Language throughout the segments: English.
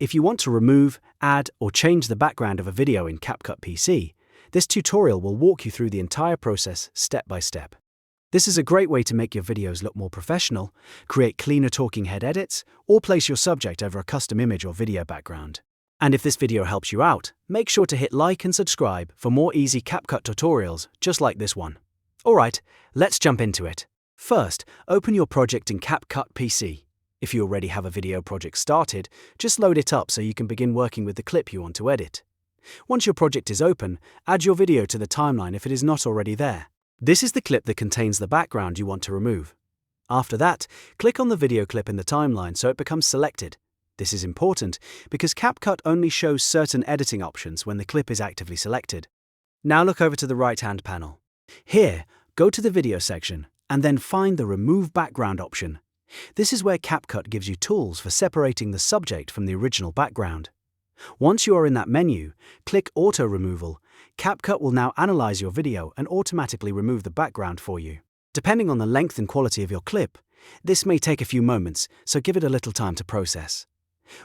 If you want to remove, add, or change the background of a video in CapCut PC, this tutorial will walk you through the entire process step by step. This is a great way to make your videos look more professional, create cleaner talking head edits, or place your subject over a custom image or video background. And if this video helps you out, make sure to hit like and subscribe for more easy CapCut tutorials just like this one. Alright, let's jump into it. First, open your project in CapCut PC. If you already have a video project started, just load it up so you can begin working with the clip you want to edit. Once your project is open, add your video to the timeline if it is not already there. This is the clip that contains the background you want to remove. After that, click on the video clip in the timeline so it becomes selected. This is important because CapCut only shows certain editing options when the clip is actively selected. Now look over to the right-hand panel. Here, go to the video section and then find the Remove Background option. This is where CapCut gives you tools for separating the subject from the original background. Once you are in that menu, click Auto Removal. CapCut will now analyze your video and automatically remove the background for you. Depending on the length and quality of your clip, this may take a few moments, so give it a little time to process.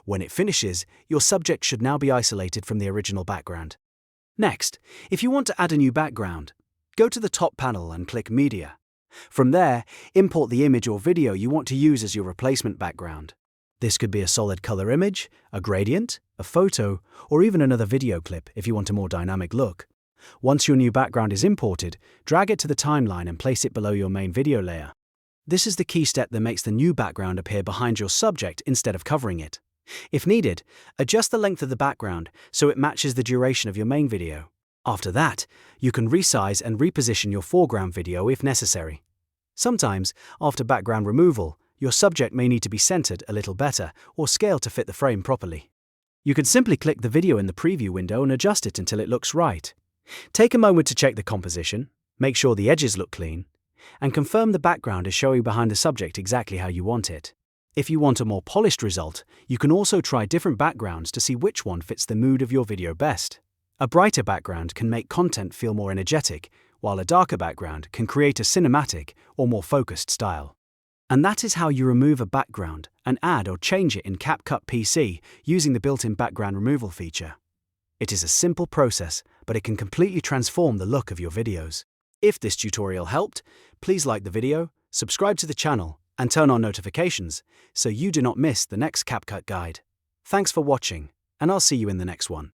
When it finishes, your subject should now be isolated from the original background. Next, if you want to add a new background, go to the top panel and click Media. From there, import the image or video you want to use as your replacement background. This could be a solid color image, a gradient, a photo, or even another video clip if you want a more dynamic look. Once your new background is imported, drag it to the timeline and place it below your main video layer. This is the key step that makes the new background appear behind your subject instead of covering it. If needed, adjust the length of the background so it matches the duration of your main video. After that, you can resize and reposition your foreground video if necessary. Sometimes, after background removal, your subject may need to be centered a little better or scaled to fit the frame properly. You can simply click the video in the preview window and adjust it until it looks right. Take a moment to check the composition, make sure the edges look clean, and confirm the background is showing behind the subject exactly how you want it. If you want a more polished result, you can also try different backgrounds to see which one fits the mood of your video best. A brighter background can make content feel more energetic, while a darker background can create a cinematic or more focused style. And that is how you remove a background and add or change it in CapCut PC using the built-in background removal feature. It is a simple process, but it can completely transform the look of your videos. If this tutorial helped, please like the video, subscribe to the channel, and turn on notifications so you do not miss the next CapCut guide. Thanks for watching, and I'll see you in the next one.